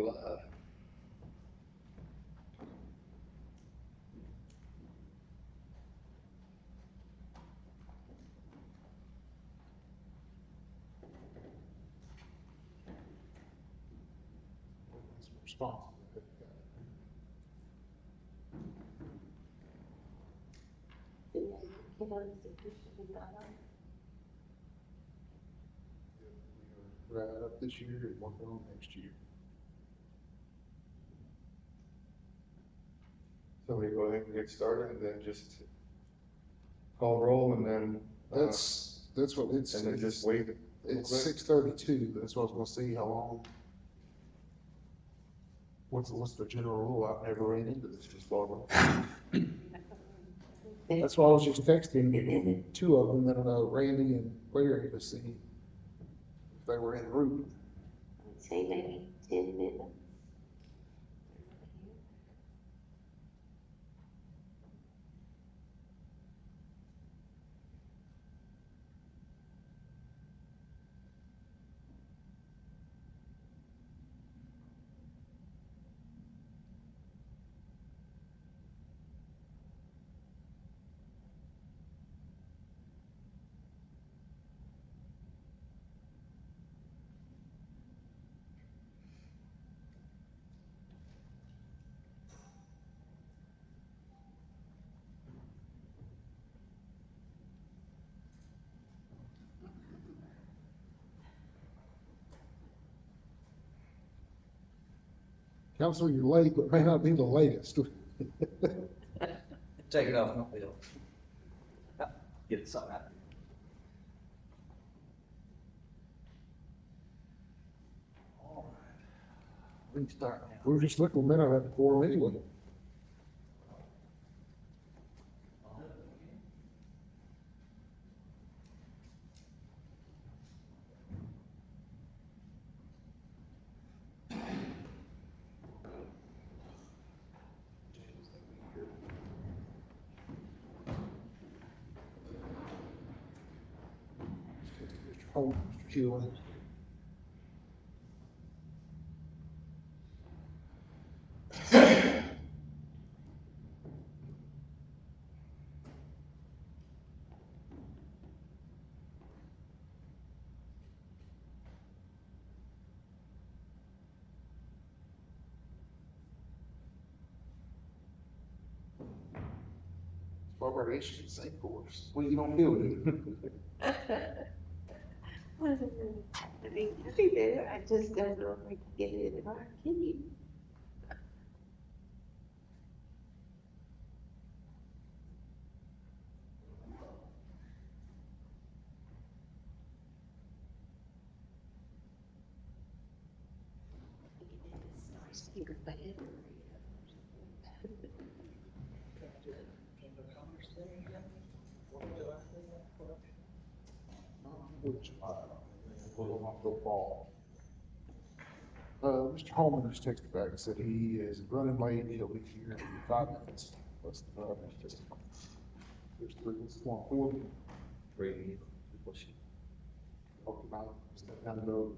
live. Response. Right up this year and working on next year. So we go ahead and get started and then just call roll and then. That's what it's. And then just wait. It's 6:32, that's what I was gonna see how long. What's the general rule? I've never ran into this before. That's why I was just texting two of them, Randy and Larry, to see if they were en route. I'd say maybe 10 minutes. Council, you're late, but may not be the latest. Take it off, no bill. Get it something out. All right. We can start now. We were just looking a minute at the quorum anyway. Mr. Holt, Mr. Keelan. Barbara, she can sing for us. Well, you don't feel it. I mean, I be there, I just don't know if I can get it in our key. Mr. Holman just texted back and said he is running late, he'll be here in 5 minutes. That's the problem. There's three, one, four. Three. What's she? Okay, now, step down the road.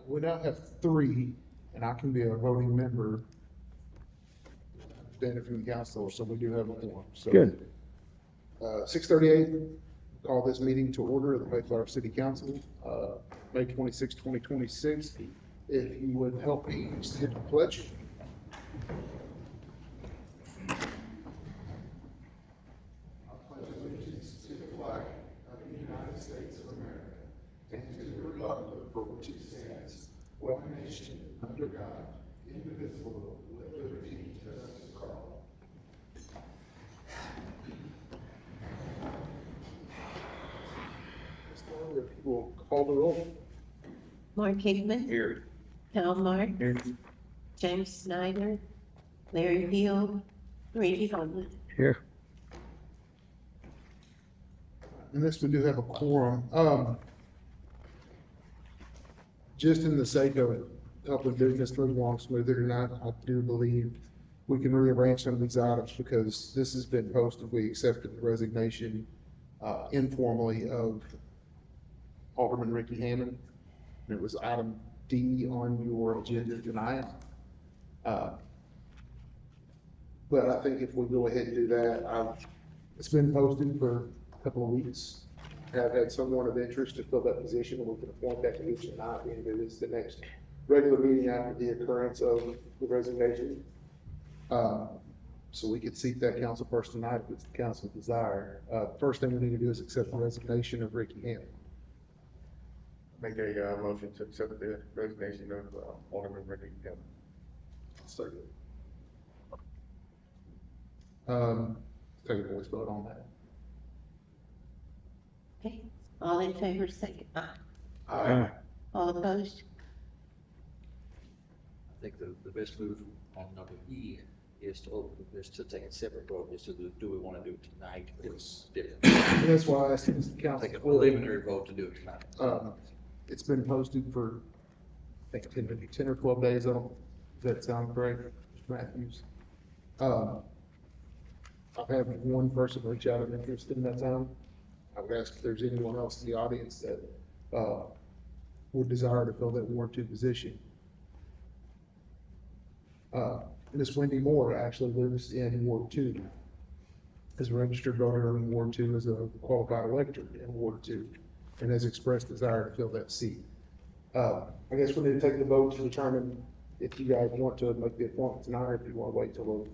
We now have three, and I can be a voting member, standing from the council, so we do have a quorum. So, Good. 6:38, call this meeting to order of the Mayflower City Council, May 26, 2026. If you would help me stand to the pledge. We'll call the roll. Mark Hickman. Here. Cal Martin. James Snyder. Larry Hill. Randy Holman. Here. And this, we do have a quorum. Just in the sake of helping business move along smoother tonight, I do believe we can rearrange some of these items because this has been posted. We accepted the resignation informally of Alderman Ricky Hammond. And it was item D on your agenda tonight. But I think if we go ahead and do that, it's been posted for a couple of weeks. Have had someone of interest to fill that position, and we can appoint that position tonight, being that it's the next regular meeting after the occurrence of the resignation. So we could seat that council person tonight if it's the council's desire. First thing we need to do is accept the resignation of Ricky Hammond. Make a motion to accept the resignation of Alderman Ricky Hammond. Second. Take a voice vote on that. Okay, all in favor, say aye. Aye. All opposed? I think the best move on number E is to take a separate vote, is to do we want to do it tonight? It's different. And that's why I asked the council. Take a preliminary vote to do it tonight. It's been posted for, I think, maybe 10 or 12 days. Does that sound correct, Mr. Matthews? I've had one person reach out of interest in that time. I would ask if there's anyone else in the audience that would desire to fill that Ward 2 position. Ms. Wendy Moore actually lives in Ward 2. As a registered voter in Ward 2, as a qualified elector in Ward 2, and has expressed desire to fill that seat. I guess we need to take the vote to determine if you guys want to make the appointment tonight, or if you want to wait till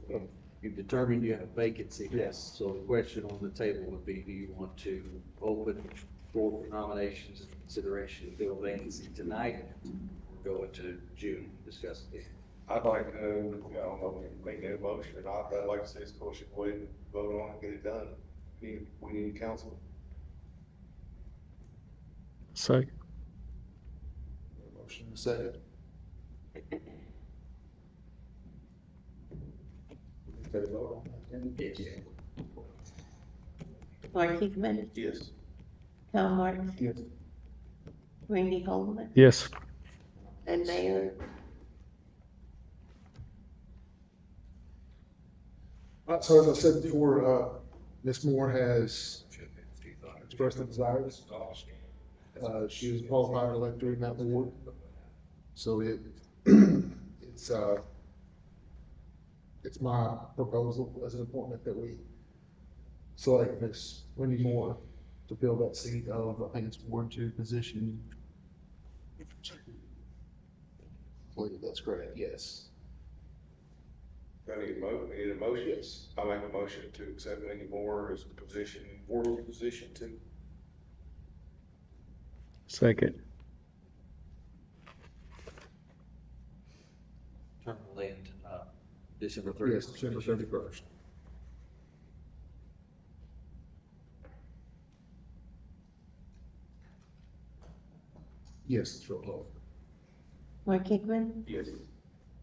You've determined you have a vacancy. Yes. So the question on the table would be, do you want to open for nominations and consideration to fill vacancy tonight, or go into June, discuss it? I'd like to, I don't know, make that motion or not, but I'd like to say, of course, go ahead and vote on it, get it done. We need council. Second. motion to second. Take a vote on that. Yes. Mark Hickman. Yes. Cal Martin. Yes. Randy Holman. Yes. And Mayor. So as I said before, Ms. Moore has expressed the desires. She was a qualified elector in that ward. So it's my proposal as an appointment that we select Ms. Wendy Moore to fill that seat of, I think it's Ward 2 position. I believe that's correct, yes. I need a motion. Yes. I make a motion to accept Wendy Moore as a position, Ward position 2. Second. Term will end, December 31st. Yes, December 31st. Yes, it's real low. Mark Hickman. Yes.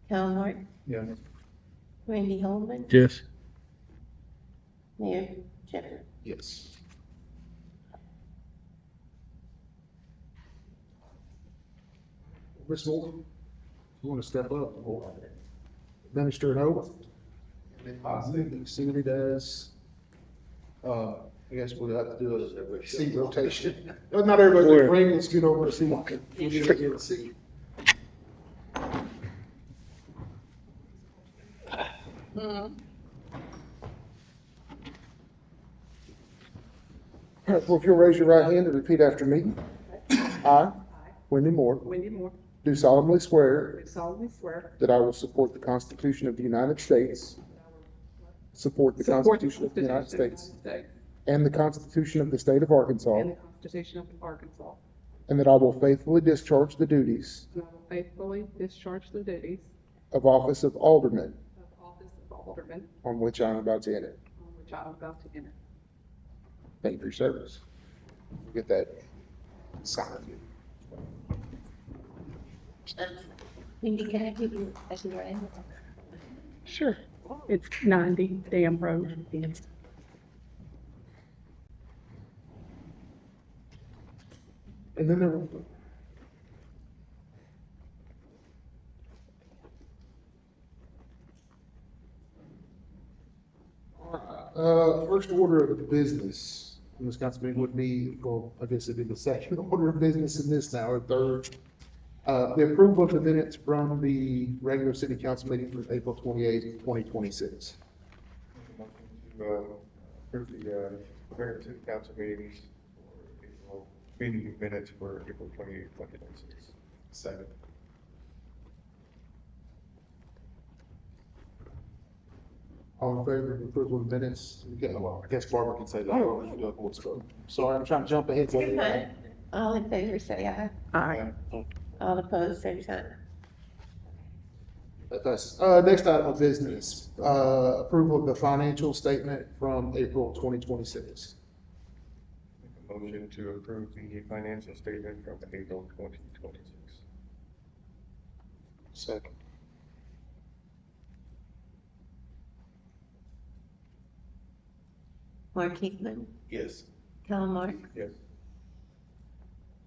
Cal Martin. Yeah. Randy Holman. Yes. Mayor Shepherd. Yes. Ms. Moore? You want to step up? Administer an oath? See what he does. I guess we'll have to do a seat rotation. Not everybody's afraid, let's get over and see what we get a seat. All right, well, if you'll raise your right hand and repeat after me. I, Wendy Moore, Wendy Moore, do solemnly swear do solemnly swear that I will support the Constitution of the United States, support the support Constitution of the United States, States and the Constitution of the State of Arkansas, and the Constitution of Arkansas, and that I will faithfully discharge the duties and I will faithfully discharge the duties of office of Alderman of office of Alderman on which I am about to enter. on which I am about to enter. Thank you for your service. Get that signed. Wendy, can I give you a right? Sure. It's 90 Dam Road. And then there, first order of business in Wisconsin meeting would be, well, I guess it'd be the second order of business in this now, or third. The approval of the minutes from the regular city council meeting for April 28th, 2026. To approve the current city council meetings for April, meeting minutes for April 28th, 2026. Second. All in favor of approval of the minutes? Okay, well, I guess Barbara can say that. We'll do a voice vote. Sorry, I'm trying to jump ahead. You're fine. All in favor, say aye. Aye. All opposed, same sign. That's, next item of business, approval of the financial statement from April 2026. Make a motion to approve the financial statement from April 2026. Second. Mark Hickman, Yes. Tom Mark, Yes.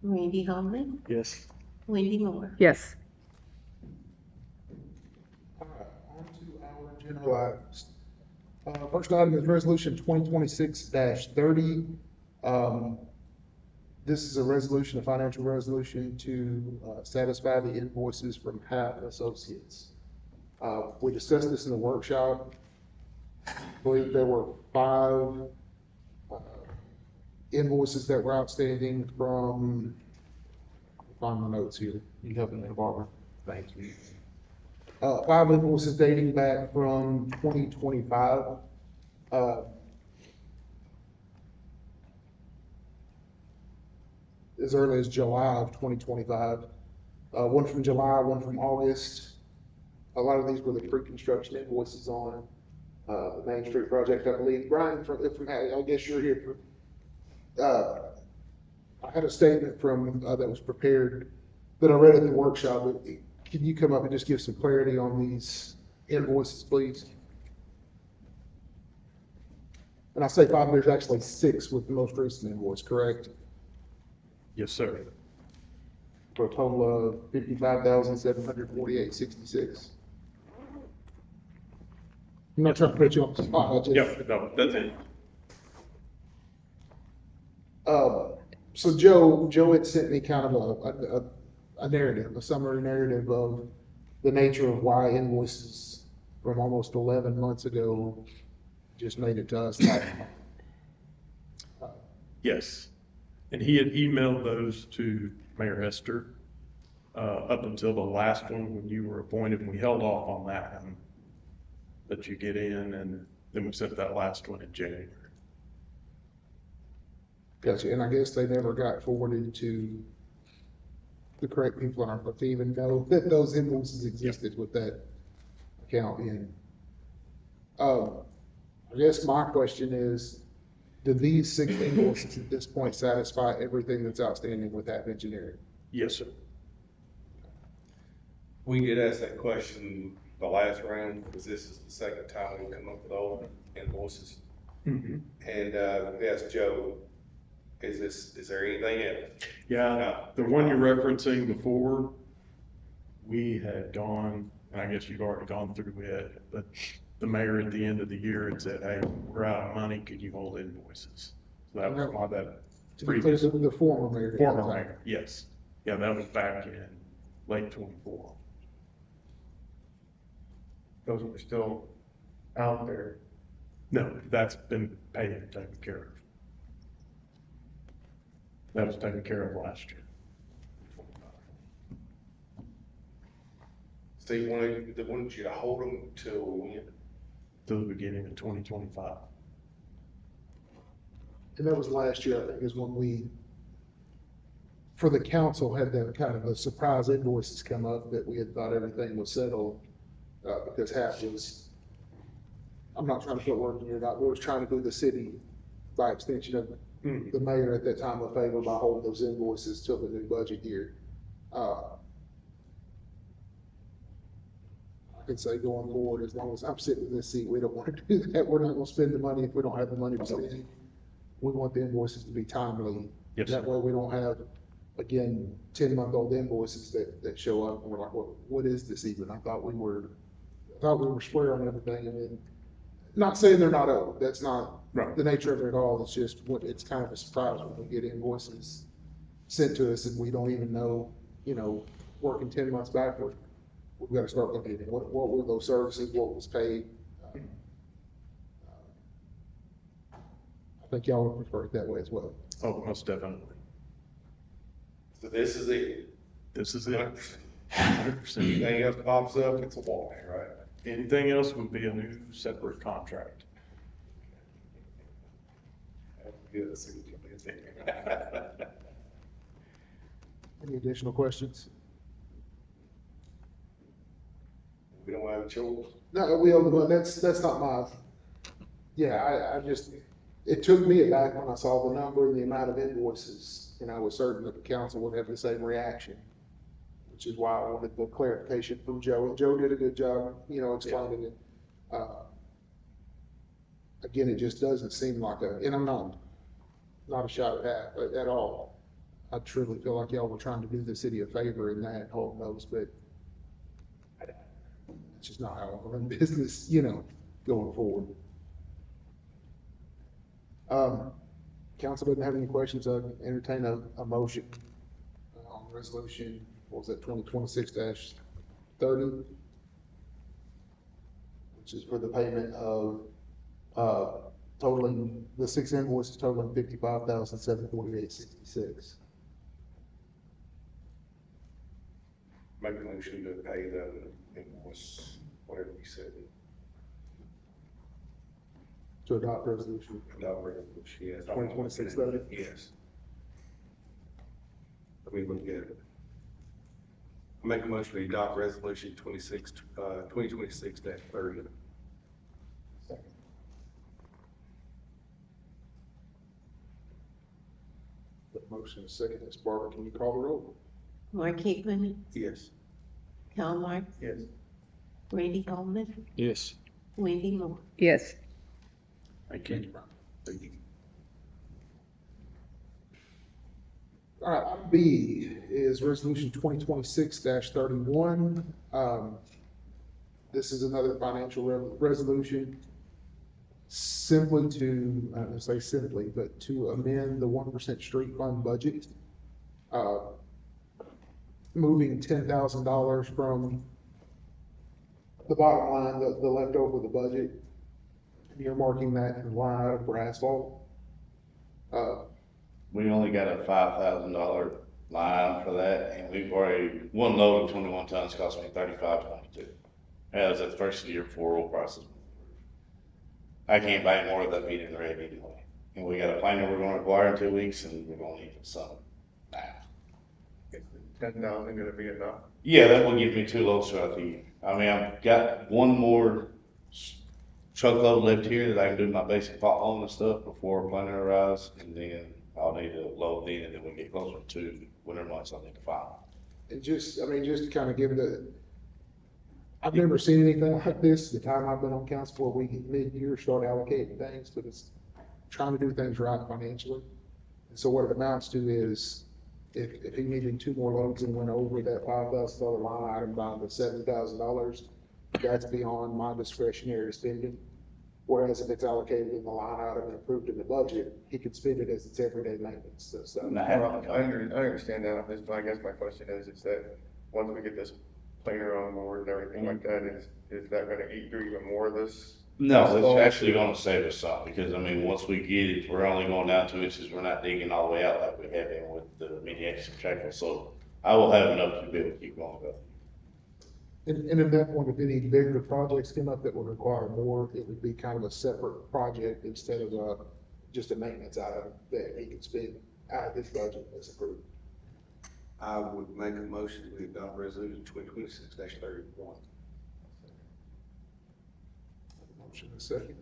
Randy Holman, Yes. Wendy Moore. Yes. All right, on to our general items. First item is resolution 2026-30. This is a resolution, a financial resolution to satisfy the invoices from Hat Associates. We discussed this in the workshop. I believe there were 5 invoices that were outstanding from, find my notes here. You help me, Barbara. Thank you. 5 invoices dating back from 2025. As early as July of 2025. One from July, one from August. A lot of these were the pre-construction invoices on the Main Street project, I believe. Brian, I guess you're here. I had a statement from, that was prepared, that I read at the workshop. Can you come up and just give some clarity on these invoices, please? And I say 5, there's actually 6 with the most recent invoice, correct? Yes, sir. For a total of $55,748.66. I'm not trying to put you on the spot, I just. Yep, no, that's it. So Joe had sent me kind of a narrative, a summary narrative of the nature of why invoices from almost 11 months ago just made it to us. Yes. And he had emailed those to Mayor Hester up until the last one when you were appointed, and we held off on that one. That you get in, and then we sent that last one in January. Gotcha, and I guess they never got forwarded to the correct people in our, to even know that those invoices existed with that account in. I guess my question is, do these 6 invoices at this point satisfy everything that's outstanding with that engineering? Yes, sir. We did ask that question the last round, because this is the second time we've come up with all the invoices. Mhm. And, we asked Joe, is there anything else? Yeah, No. the one you're referencing before, we had gone, and I guess you've already gone through it, but the mayor at the end of the year had said, hey, we're out of money, could you hold invoices? So that was why that To be clear, previous, the former mayor. at the former time. mayor, yes. Yeah, that was back in late '24. Those are still out there. No, that's been paid and taken care of. That was taken care of last year. So they wanted you to hold them till when? To the beginning of 2025. And that was last year, I think, is when we, for the council, had that kind of a surprise invoices come up that we had thought everything was settled, because half was, I'm not trying to put words in your mouth, we was trying to do the city by extension of the mayor at that time a favor by holding those invoices till the new budget year. I can say going forward, as long as I'm sitting in this seat, we don't want to do that. We're not going to spend the money if we don't have the money to spend. We want the invoices to be timely. Yes, That sir. way we don't have, again, 10-month-old invoices that show up and we're like, what is this even? I thought we were square on everything, and then, not saying they're not owed. That's not Right. the nature of it at all. It's just it's kind of a surprise when we get invoices sent to us and we don't even know, working 10 months backward. We've got to start looking at it. What were those services? What was paid? I think y'all would prefer it that way as well. Oh, most definitely. So this is it. This is it. 100%. Anything else pops up, it's a wash, right? Anything else would be a new separate contract. Good, see what you did. Any additional questions? We don't have a choice. No, we owe the money. That's not my, I just, it took me aback when I saw the number and the amount of invoices, and I was certain that the council would have the same reaction, which is why I wanted the clarification from Joe. And Joe did a good job, explaining it. Again, it just doesn't seem like and I'm not a shot at that at all. I truly feel like y'all were trying to do the city a favor in that, holding those, but it's just not how I run business, going forward. Council doesn't have any questions. I entertain a motion on resolution, what was that, 2026-30? Which is for the payment of, totaling, the 6 invoices totaling $55,748.66. Make a motion to pay the invoice, whatever you said. To adopt resolution. Adopt resolution, yes. 2026-30? Yes. Let me look at it. I make a motion to adopt resolution 2026-30. The motion is second. Ms. Barber, can you call the roll? Mark Hickman, Yes. Karl Marx, Yes. Randy Coleman, Yes. Wendy Moore. Yes. Thank you. All right, item B is resolution 2026-31. This is another financial resolution, simply to, I don't say simply, but to amend the 1% street fund budget. Moving $10,000 from the bottom line, the leftover of the budget, and earmarking that in line item for asphalt. We only got a $5,000 line for that, and we've already, one load of 21 tons cost me $35.22. That was at the first of the year before oil prices. I can't buy any more of that medium grade anyway. And we got a plan that we're gonna acquire in 2 weeks, and we're gonna need some now. 10,000 gonna be enough? Yeah, that will give me 2 loads throughout the year. I mean, I've got one more truckload left here that I can do my basic potholing and stuff before planning arrives, and then I'll need to load in, and then when we get closer to winter months, I'll need to file. And just to kind of give I've never seen anything like this, the time I've been on council, where we mid-year start allocating things, but it's trying to do things right financially. And so what it amounts to is if he needed 2 more loads and went over that $5,000 line item by the $7,000, that's beyond my discretionary spending. Whereas if it's allocated in the line item and approved in the budget, he could spend it as its everyday maintenance. So, Well, I understand that, I guess my question is that, once we get this planer on board and everything like that, is that gonna eat through even more of this? No, it's actually gonna save us some, because I mean, once we get it, we're only going down 2 inches, we're not digging all the way out like we have been with the mediation checker, so I will have enough to be able to keep going with. and at that point, if any bigger projects come up that would require more, it would be kind of a separate project instead of just a maintenance item that he could spend out of this budget as approved. I would make a motion to adopt resolution 2026-31. Motion and second.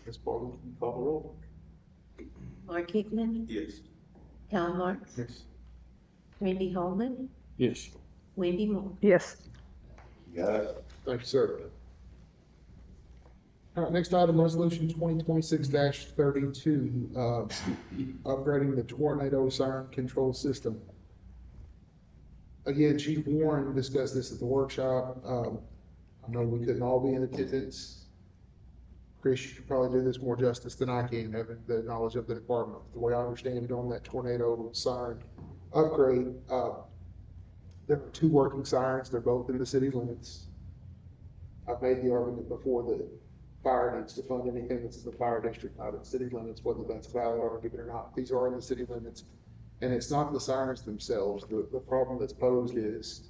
Ms. Baldwin, can you call the roll? Mark Hickman, Yes. Al Marks, Yes. Randy Holman, Yes. Wendy Moore. Yes. You got it? Thank you, sir. All right, next item, resolution 2026-32, upgrading the tornado siren control system. Again, Chief Warren discussed this at the workshop. I know we couldn't all be in attendance. Chris, you should probably do this more justice than I can, having the knowledge of the department. The way I understand it on that tornado siren upgrade, there are 2 working sirens. They're both in the city limits. I've made the argument before that fire needs to fund anything that's in the fire district, not in city limits, whether that's a valid argument or not. These are in the city limits. And it's not the sirens themselves. The problem that's posed is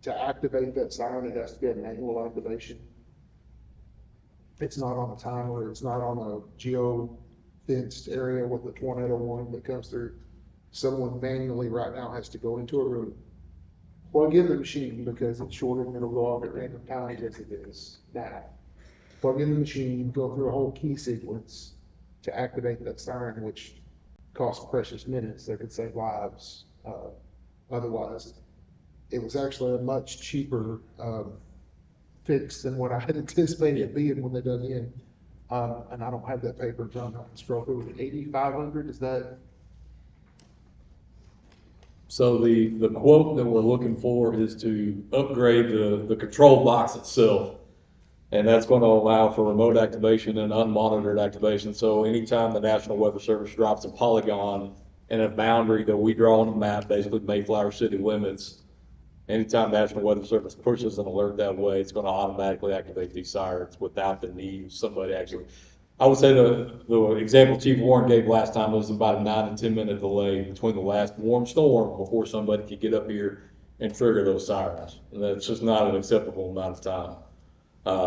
to activate that siren, it has to be an annual activation. It's not on a timer. It's not on a geo-fenced area with the tornado warning that comes through. Someone manually right now has to go into a room, plug in the machine because it's shorter and it'll go off at random times as it is now. Plug in the machine, go through a whole key sequence to activate that siren, which costs precious minutes that could save lives. Otherwise, it was actually a much cheaper fix than what I had anticipated it being when they dug in. And I don't have that paper in front of me. I can scroll through it. 8,500, is that? So the quote that we're looking for is to upgrade the control box itself. And that's going to allow for remote activation and unmonitored activation. So anytime the National Weather Service drops a polygon in a boundary that we draw on a map, basically Mayflower city limits, anytime National Weather Service pushes an alert that way, it's going to automatically activate these sirens without the need of somebody actually. I would say the example Chief Warren gave last time was about a 9 to 10 minute delay between the last warm storm before somebody could get up here and trigger those sirens. And that's just not an acceptable amount of time.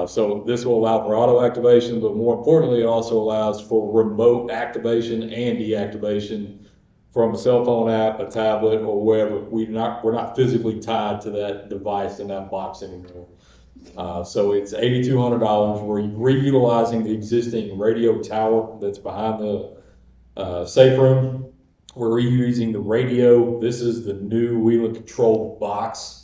So this will allow for auto activation, but more importantly, it also allows for remote activation and deactivation from a cell phone app, a tablet, or wherever. We're not physically tied to that device in that box anymore. So it's $8,200. We're reutilizing the existing radio tower that's behind the safe room. We're reusing the radio. This is the new Whelen control box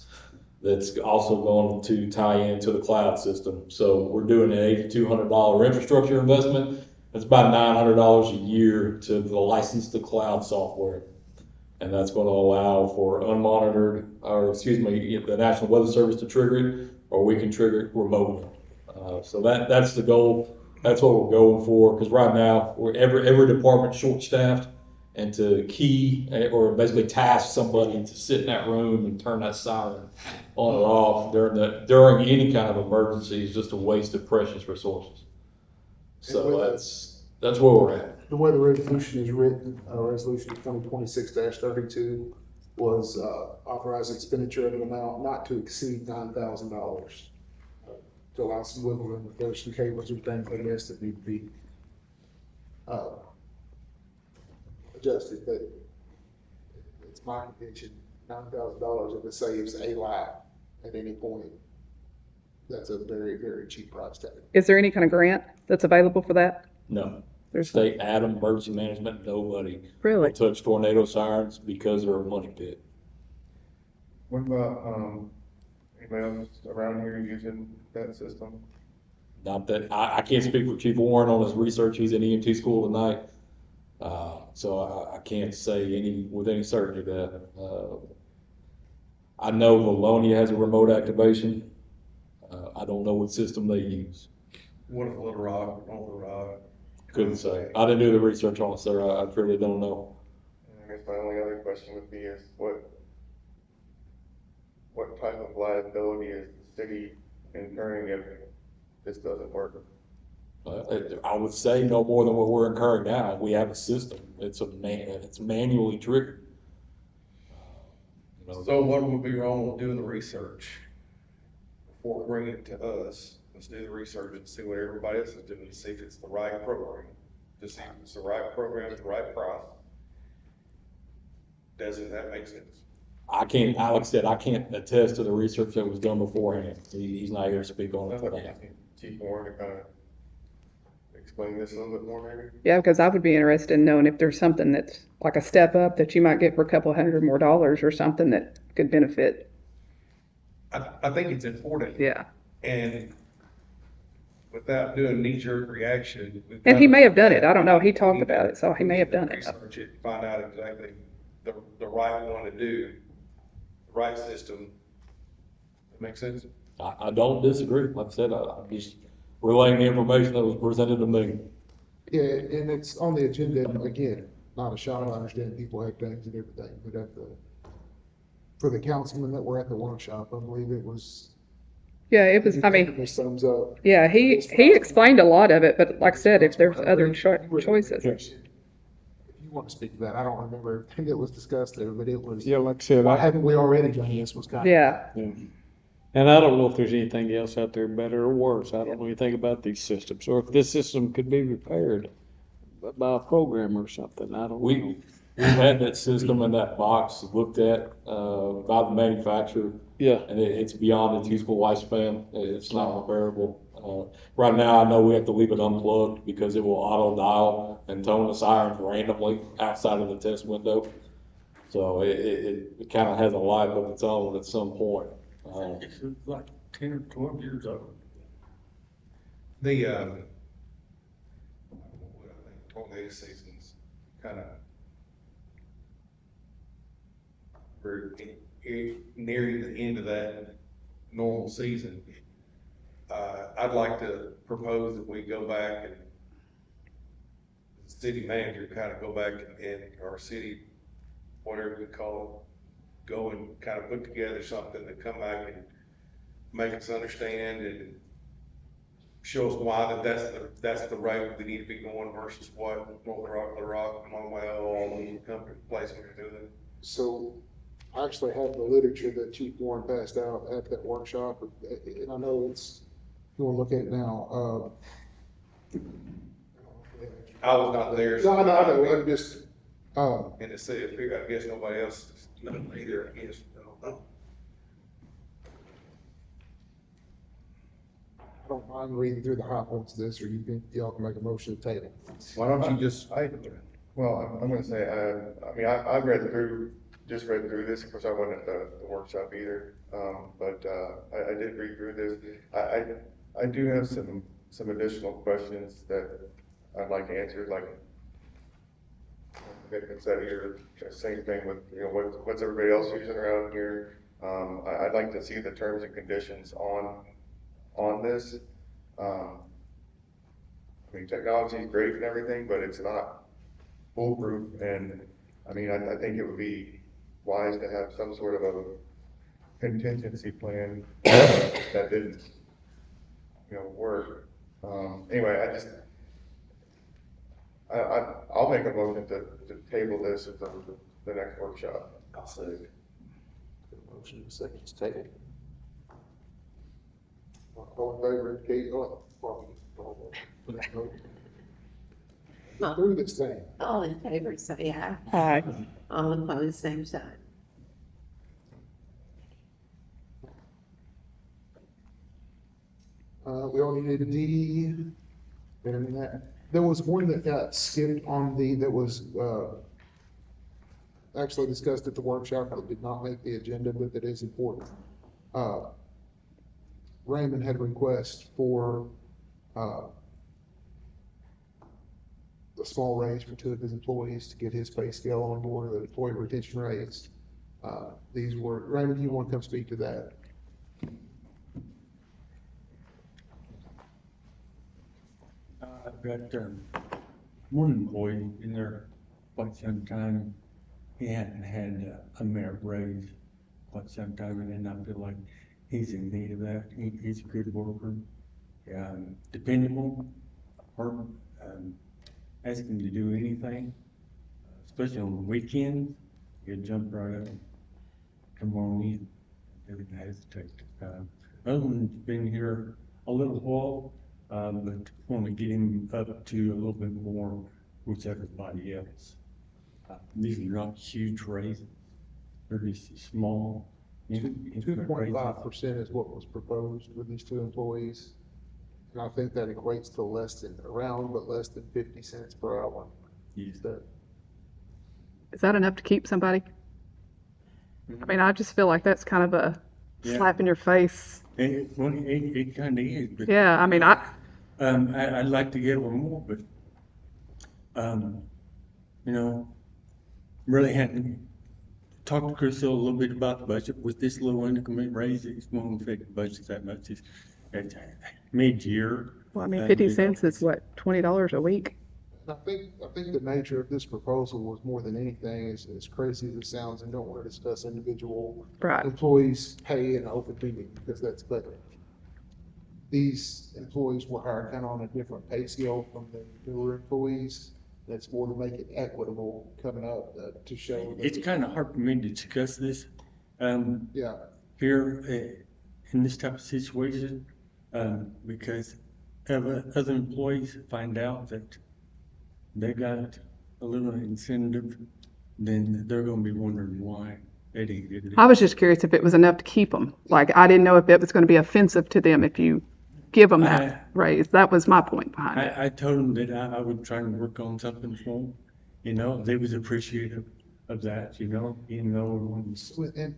that's also going to tie into the cloud system. So we're doing an $8,200 infrastructure investment. It's about $900 a year to license the cloud software. And that's going to allow for unmonitored, or excuse me, the National Weather Service to trigger it, or we can trigger it remotely. So that's the goal. That's what we're going for. Because right now, every department short-staffed, and to key or basically task somebody to sit in that room and turn that siren on or off during any kind of emergency is just a waste of precious resources. So that's where we're at. The way the resolution is written, resolution 2026-32 was authorized expenditure of an amount not to exceed $9,000 to allow some wiggle room if there's some cables or things like this that need to be adjusted. But it's my contention, $9,000 if it saves a life at any point, that's a very, very cheap price tag. Is there any kind of grant that's available for that? No. There's State Adam Emergency Management, nobody Really? will touch tornado sirens because they're a money pit. What about, anybody else around here using that system? Not that I can't speak for Chief Warren on his research. He's in EMT school tonight. So I can't say with any certainty that, I know Valonia has a remote activation. I don't know what system they use. One of Little Rock, Little Rock. Couldn't say. I didn't do the research on it, sir. I truly don't know. And I guess my only other question would be is what type of liability is the city incurring if this doesn't work? I would say no more than what we're incurring now. We have a system. It's manually triggered. You know, So what would be wrong with doing the research before bringing it to us? Let's do the research and see what everybody else is doing, see if it's the right program, to see if it's the right program at the right price. Doesn't that make sense? Alex said, I can't attest to the research that was done beforehand. He's not here to speak on it Sounds like tonight. Chief Warren to kind of explain this a little bit more, maybe? Yeah, because I would be interested in knowing if there's something that's like a step up that you might get for a couple $100 more or something that could benefit. I think it's important. Yeah. And without doing knee-jerk reaction. And he may have done it. I don't know. He talked about it, so he may have done it. Research it, find out exactly the right one to do, the right system. That make sense? I don't disagree. Like I said, I'm just relaying the information that was presented to me. Yeah, and it's on the agenda, and again, not a shot, I understand people have things and everything, but for the councilmen that were at the workshop, I believe it was. Yeah, it was, I mean, This thumbs up. yeah, he explained a lot of it, but like I said, if there's other choices. If you want to speak to that, I don't remember everything that was discussed there, but it was. Yeah, like I said, Why haven't we already done this was kind of. Yeah, yeah. And I don't know if there's anything else out there better or worse. I don't know anything about these systems, or if this system could be repaired by a programmer or something. I don't know. We've had that system in that box looked at, by the manufacturer. Yeah. And it's beyond its useful lifespan. It's not repairable. Right now, I know we have to leave it unplugged because it will auto dial and tone the sirens randomly outside of the test window. So it kind of has a life of its own at some point. It's like 10 or 12 years old. The, what I think tornado season's kind of, we're nearing the end of that normal season. I'd like to propose that we go back and the city manager kind of go back and our city, whatever we call it, go and kind of put together something to come back and make us understand and show us why that's the route we need to be going versus what Little Rock, Monwell, all those company places are doing. So I actually have the literature that Chief Warren passed out at that workshop, and I know it's, if you want to look at it now, I was not there. No, I know, I'm just, In the city, I guess nobody else is not either, I guess, I don't know. I don't mind reading through the high points of this, or y'all can make a motion to table. Why don't you just, Well, I'm gonna say, I mean, I just read through this, of course, I wasn't at the workshop either, but I did read through this. I do have some additional questions that I'd like answered, like, it's that here, same thing with, you know, what's everybody else using around here? I'd like to see the terms and conditions on this. I mean, technology is great and everything, but it's not foolproof, and I mean, I think it would be wise to have some sort of a contingency plan that didn't, you know, work. Anyway, I'll make a motion to table this at the next workshop. I'll say. Motion to second, table. All in favor, indicate, through this thing. All in favor, say aye. aye. All opposed, same sign. We only need a D, and that, there was one that got skipped on that was, actually discussed at the workshop that did not make the agenda, but that is important. Raymond had a request for, a small raise for two of his employees to get his pay scale on board, the employee retention raise. These were, Raymond, you want to come speak to that? I've got, one employee in there quite some time. He hadn't had a merit raise quite some time, and I feel like he's in need of that. He's a good worker, dependable, ask him to do anything, especially on the weekends. He'll jump right up, come on in, doesn't hesitate. Other one's been here a little while, but want to get him up to a little bit more with everybody else. These are not huge raises, they're just small. 2.5% is what was proposed with these two employees. And I think that equates to less than, but less than 50 cents per hour. Yes. Is that enough to keep somebody? I mean, I just feel like that's kind of a slap in your face. It kind of is, but. Yeah, I mean, I'd like to give them more, but, really hadn't talked to Crystal a little bit about the budget. With this low increment raise, it won't affect the budget that much. It's at mid-year. well, I mean, 50 cents is what, $20 a week? I think the nature of this proposal was more than anything, as crazy as it sounds, and don't want to discuss individual Right. employees' pay in an open meeting, because that's, but these employees were hired kind of on a different pay scale from the newer employees. That's more to make it equitable coming up, to show. that- It's kind of hard for me to discuss this, Yeah, here, in this type of situation, because other employees find out that they got a little incentive, then they're gonna be wondering why they didn't get it. I was just curious if it was enough to keep them. Like, I didn't know if it was going to be offensive to them if you give them that raise. That was my point behind it. I told them that I would try and work on something for them, they was appreciative of that, even though. and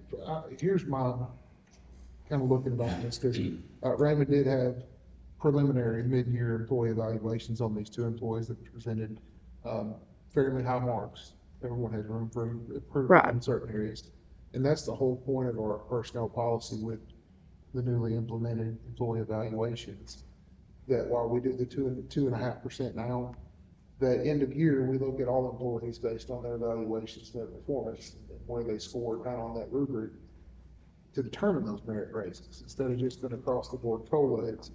here's my kind of looking about this, because Raymond did have preliminary mid-year employee evaluations on these two employees that were presented, fairly high marks. Everyone had room for improvement in certain areas. And that's the whole point of our personnel policy with the newly implemented employee evaluations. That while we do the 2.5% now, that end of year, we look at all employees based on their evaluations, their performance, and where they scored kind of on that rubric to determine those merit raises. Instead of just an across the board COLA, it's,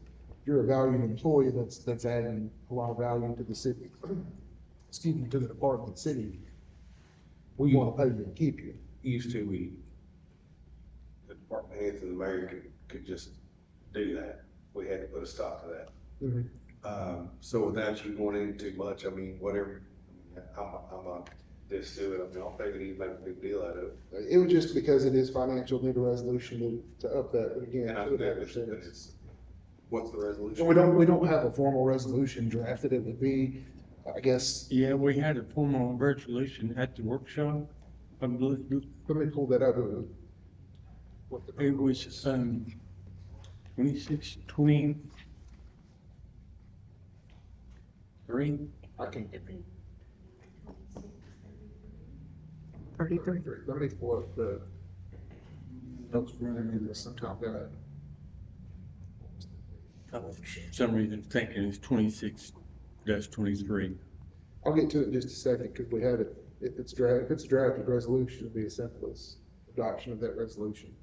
you're a valued employee that's adding a lot of value to the city, excuse me, to the department, city. We want to pay you and keep you. Used to, the department heads and the mayor could just do that. We had to put a stop to that. Mhm. So without you going into too much, I mean, whatever, I'm not this to it, I don't think we need to make a big deal out of it. It was just because it is financial, need a resolution to up that, but again, And I think it's, what's the resolution? And we don't have a formal resolution drafted. It would be, I guess, Yeah, we had a formal resolution at the workshop, I believe. let me pull that up. It was, 26, 23. I can, 33. let me pull up the notes running into this sometime. For some reason thinking it's 26-23. I'll get to it in just a second, because we had it, if it's a drafted resolution, it'll be as simple as adoption of that resolution.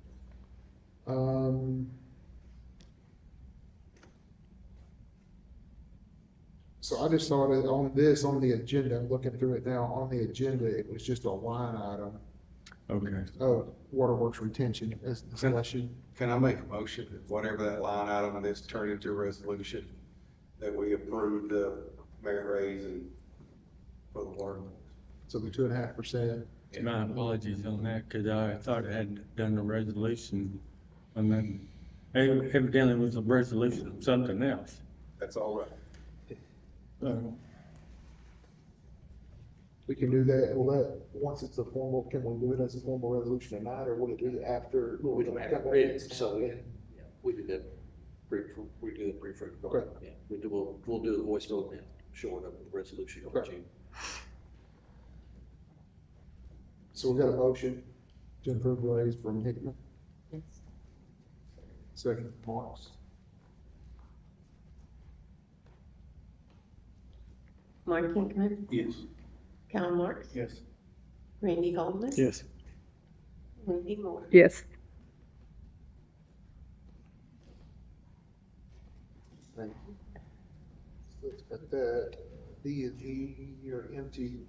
So I just saw that on the agenda, I'm looking through it now, on the agenda, it was just a line item Okay. of waterworks retention as discussion. Can I make a motion that whatever that line item is turned into a resolution, that we approve the merit raise and for the water? So the 2.5%. My apologies on that, because I thought I had done the resolution, and then evidently it was a resolution of something else. That's all right. We can do that, will that, once it's a formal, can we do it as a formal resolution tonight, or will it be after? We don't have it ready, so, we do that we do that brief. Okay. Yeah, we'll do the voice vote now. short of the resolution in Okay. June. So we got a motion to approve the raise from Hickman, second from Marks. Mark Hickman, Yes. Karl Marx, Yes. Randy Holman, Yes. Wendy Moore. Yes. Thank you. So let's put that D and E are empty.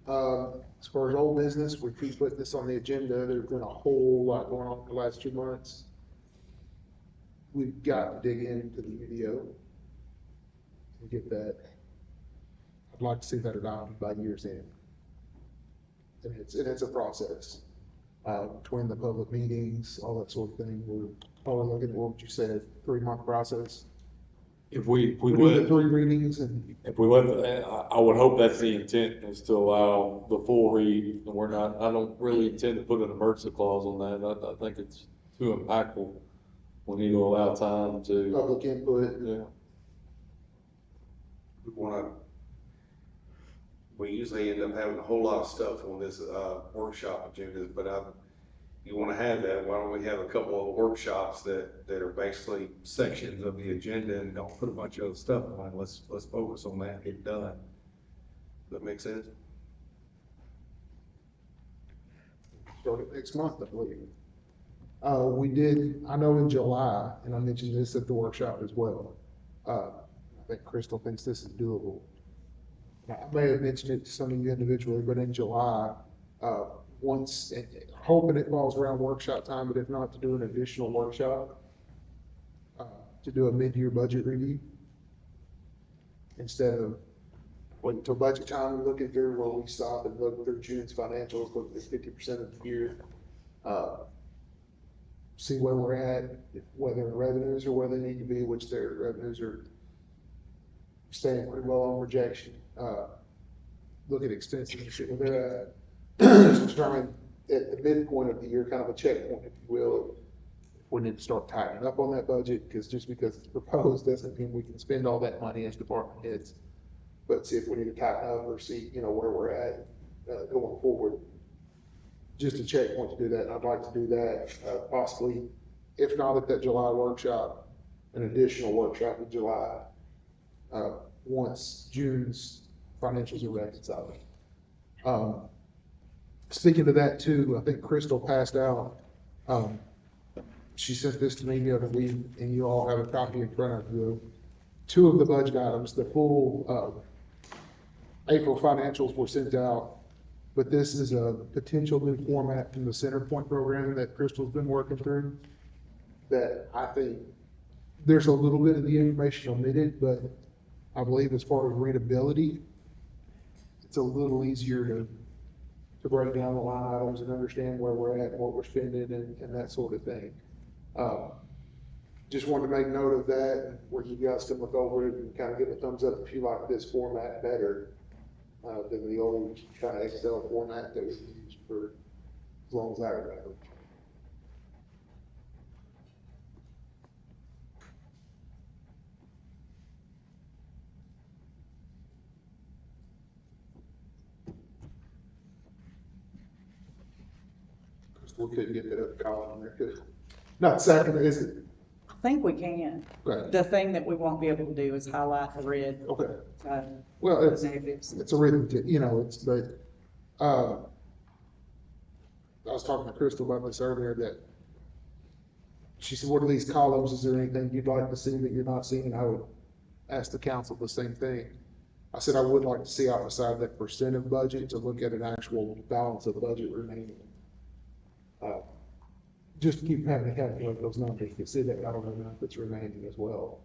As far as old business, we keep putting this on the agenda. There's been a whole lot going on the last 2 months. We've got to dig into the UDO and get that. I'd like to see that adopted by year's end. And it's a process, between the public meetings, all that sort of thing. We're probably looking at what you said, 3-month process. If we We do the let, 3 readings and if we let, I would hope that's the intent, is to allow the full read, and we're not, I don't really intend to put an emergency clause on that. I think it's too impactful. We need to allow time to, public input. yeah. We usually end up having a whole lot of stuff on this, workshop agenda, but you wanna have that, why don't we have a couple of workshops that are basically sections of the agenda and don't put a bunch of other stuff on, let's focus on that, and get it done. Does that make sense? Start it next month, I believe. We did, I know in July, and I mentioned this at the workshop as well. I think Crystal thinks this is doable. I may have mentioned it to some of you individually, but in July, once, hoping it falls around workshop time, but if not, to do an additional workshop, to do a mid-year budget review. Instead of waiting until budget time and looking through where we stop and look through June's financials, look at 50% of the year. See where we're at, whether revenues are where they need to be, which their revenues are staying pretty well on rejection. Look at expenses and see where they're at. Just determine at the midpoint of the year, kind of a checkpoint, if you will. If we need to start tightening up on that budget, because just because it's proposed doesn't mean we can spend all that money as department heads. But see if we need to tighten up or see, where we're at, going forward. Just a checkpoint to do that. And I'd like to do that, possibly, if not at that July workshop, an additional workshop in July, once June's financials are reconciled. Speaking to that too, I think Crystal passed out, she sent this to me the other week, and you all have a copy in front of you. 2 of the budget items, the full, April financials were sent out, but this is a potential new format from the Centerpoint program that Crystal's been working through, that I think there's a little bit of the information omitted, but I believe as far as readability, it's a little easier to break down the line items and understand where we're at and what we're spending and that sort of thing. Just wanted to make note of that, where you guys can look over it and kind of give a thumbs up if you like this format better than the old kind of Excel format that was used for as long as I remember. We couldn't get that other column there, could not second, is it? I think we can. Okay. The thing that we won't be able to do is highlight the red, Okay. well, Well, the negatives. it's a arithmetic, but, I was talking to Crystal about this earlier, that she said, what are these columns? Is there anything you'd like to see that you're not seeing? And I would ask the council the same thing. I said, I would like to see outside that percent of budget to look at an actual balance of budget remaining. Just to keep having to calculate those numbers, you can see that I don't know if it's remaining as well,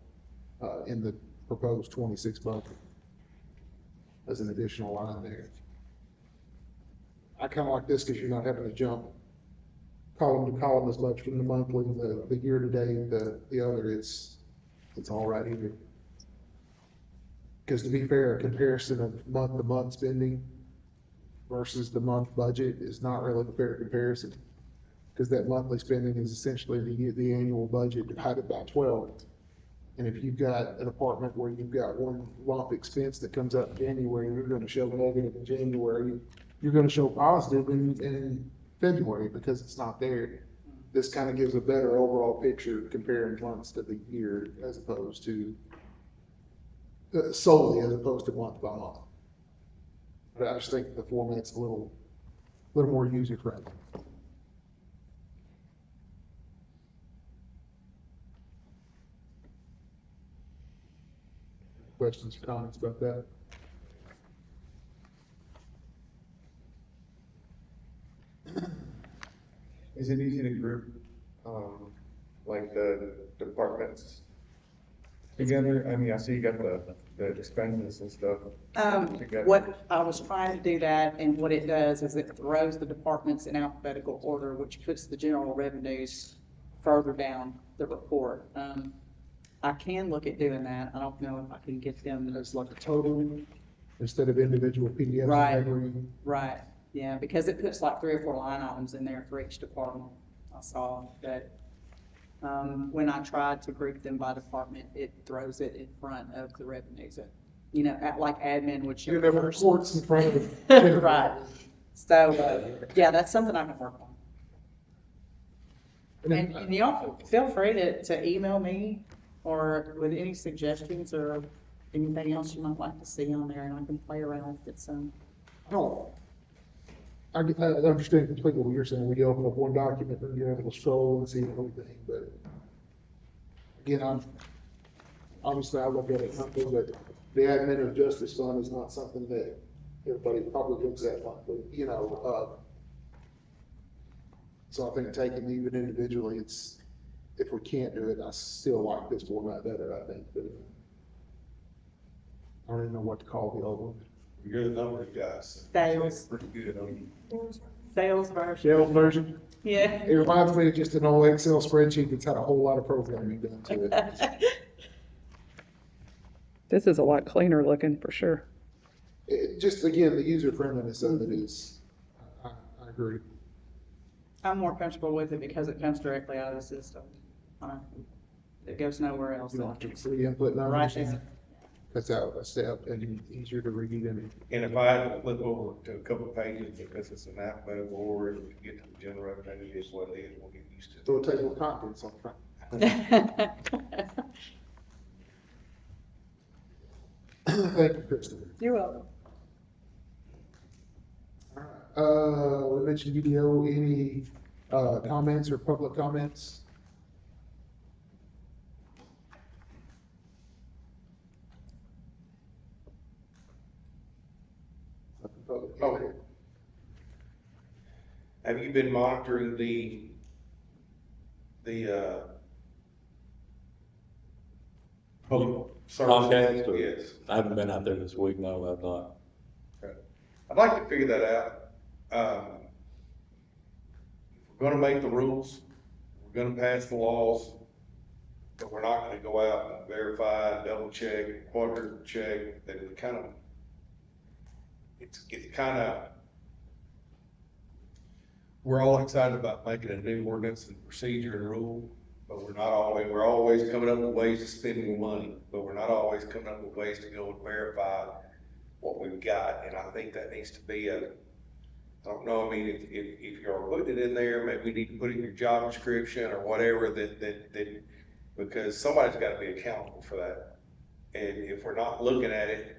in the proposed 26 budget as an additional line there. I kind of like this because you're not having to jump column to column as much from the monthly, the year to date, the other, it's all right here. Because to be fair, a comparison of month to month spending versus the month budget is not really a fair comparison. Because that monthly spending is essentially the annual budget divided by 12. And if you've got a department where you've got one lump expense that comes up in January, you're gonna show negative in January, you're gonna show positive in February because it's not there. This kind of gives a better overall picture comparing months to the year as opposed to solely as opposed to month by month. But I just think the format's a little more user friendly. Questions or comments about that? Is it easy to group, like the departments together? I mean, I see you got the expenses and stuff together. What I was trying to do that, and what it does is it throws the departments in alphabetical order, which puts the general revenues further down the report. I can look at doing that. I don't know if I can get them. It's like a total instead of individual PDFs. Right. Every, Right, yeah, because it puts like 3 or 4 line items in there for each department. I saw that, when I tried to group them by department, it throws it in front of the revenues. You know, like admin would show you never first. reports in front of. Right. So, yeah, that's something I can work on. And y'all feel free to email me or with any suggestions or anything else you might like to see on there, and I can play around with it some. Oh, I understand completely what you're saying. When you open up one document, then you're able to scroll and see everything, but again, obviously I look at it monthly, but the admin of justice fund is not something that everybody probably looks at monthly, you know, so I think taking even individually, if we can't do it, I still like this format better, I think, but I don't even know what to call the old one. You're the numbers guys. Sales. Pretty good on Sales version. Sales version? Yeah. It reminds me of just an old Excel spreadsheet that's had a whole lot of programming done to it. This is a lot cleaner looking for sure. Just again, the user friendliness of it is, I agree. I'm more comfortable with it because it comes directly out of the system. It goes nowhere else. You don't have to see input Right numbers. there. That's out a step and easier to read and. And if I had to flip over to a couple of pages, because it's an alphabetical order, to get to the general revenue, is what it is, we'll get used to it. Throw a table of contents on front. Thank you, Christopher. You're welcome. We mentioned UDO, any, comments or public comments? Okay. Have you been monitoring the public Comcast, service? or- Yes. I haven't been out there this week, no, I've not. I'd like to figure that out. If we're gonna make the rules, we're gonna pass the laws, but we're not gonna go out and verify, double check, quadruple check, that it kind of, it's kind of, we're all excited about making a new ordinance and procedure and rule, but we're always coming up with ways to spend more money, but we're not always coming up with ways to go and verify what we've got, and I think that needs to be I don't know, I mean, if you're putting it in there, maybe we need to put it in your job description or whatever that, because somebody's gotta be accountable for that. And if we're not looking at it,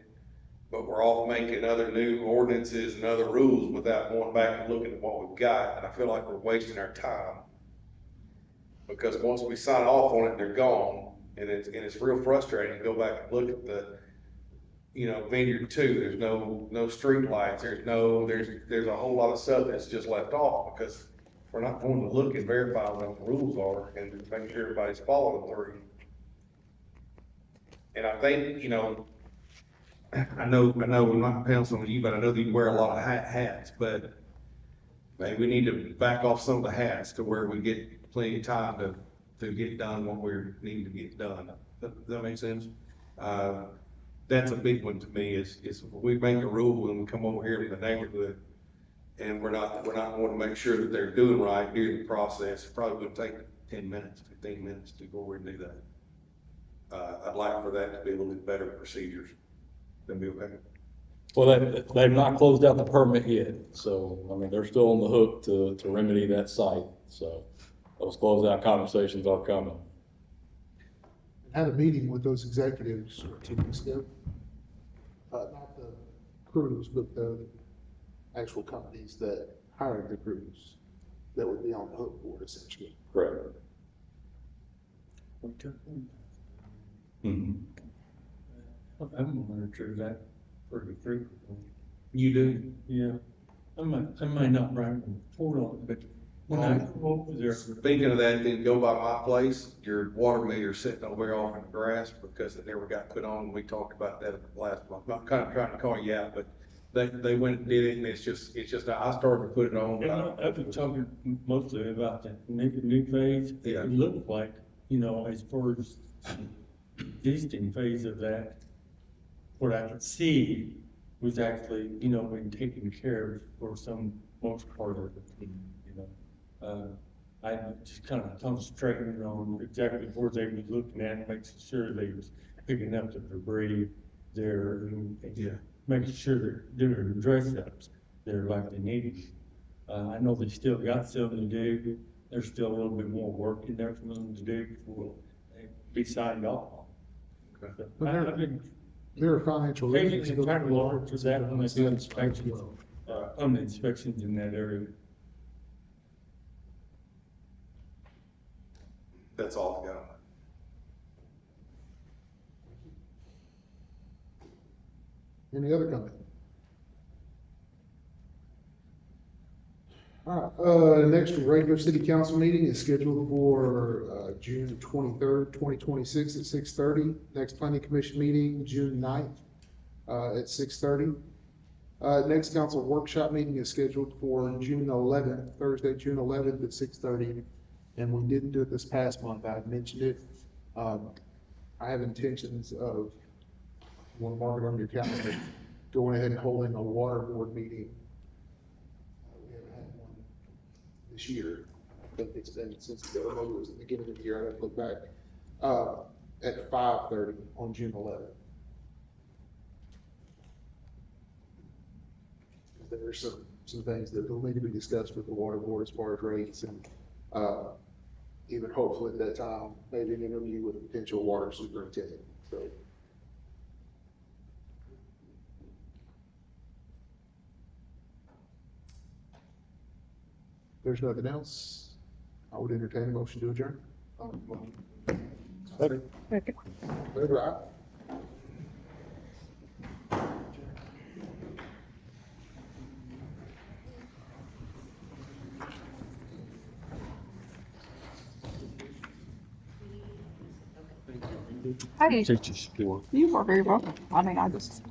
but we're off making other new ordinances and other rules without going back and looking at what we've got, and I feel like we're wasting our time. Because once we sign off on it, they're gone, and it's real frustrating to go back and look at the, Vineyard 2, there's no street lights, there's a whole lot of stuff that's just left off because we're not going to look and verify what the rules are and make sure everybody's following through. And I think, I know I'm not pouncing on you, but I know that you wear a lot of hats, but maybe we need to back off some of the hats to where we get plenty of time to get done what we need to get done. Does that make sense? That's a big one to me is if we make a rule and we come over here to the neighborhood and we're not going to make sure that they're doing right during the process, it's probably going to take 10 minutes, 15 minutes to go over and do that. I'd like for that to be a little bit better procedures than we have. Well, they've not closed out the permit yet, so, I mean, they're still on the hook to remedy that site, so those closeout conversations are coming. Had a meeting with those executives 2 weeks ago. Not the crews, but the actual companies that hired the crews that would be on the hook for it essentially. Correct. I'm monitoring that pretty frequently. You do? Yeah. I might not write a report on it, but when I go over there. Speaking of that, then go by my place, your water meter's sitting over there off in the grass because it never got put on. We talked about that last month. I'm kind of trying to call you out, but they went and did it, and it's just, I started to put it on. but I don't- I've been talking mostly about the new phase. Yeah. It looked like, as far as existing phase of that, what I could see was actually, been taken care of for most part of it, I just kind of concentrating on exactly where they were looking at, making sure they was picking up the debris there, and making sure that they're doing dress ups there like they needed. I know they still got something to do. There's still a little bit more work in there for them to do before they be signed off. Okay. So I've been There are financial taking reasons. the time to for that when they do inspections, permanent inspections in that area. That's all I got. Any other comment? All right, next regular city council meeting is scheduled for, June 23rd, 2026 at 6:30. Next planning commission meeting, June 9th, at 6:30. Next council workshop meeting is scheduled for June 11th, Thursday, June 11th at 6:30. And we didn't do it this past month, I mentioned it. I have intentions of, we'll mark it on your calendar, going ahead and holding a water board meeting. We haven't had one this year. I think it's been since, I don't know, it was the beginning of the year, I have to look back. At 5:30 on June 11th. There are some things that will need to be discussed with the water board as far as rates and, even hopefully at that time, maybe an interview with a potential water superintendent, so. If there's nothing else, I would entertain a motion to adjourn. Second. Favor, aye. Hi, Take your support. you are very welcome. I mean, I just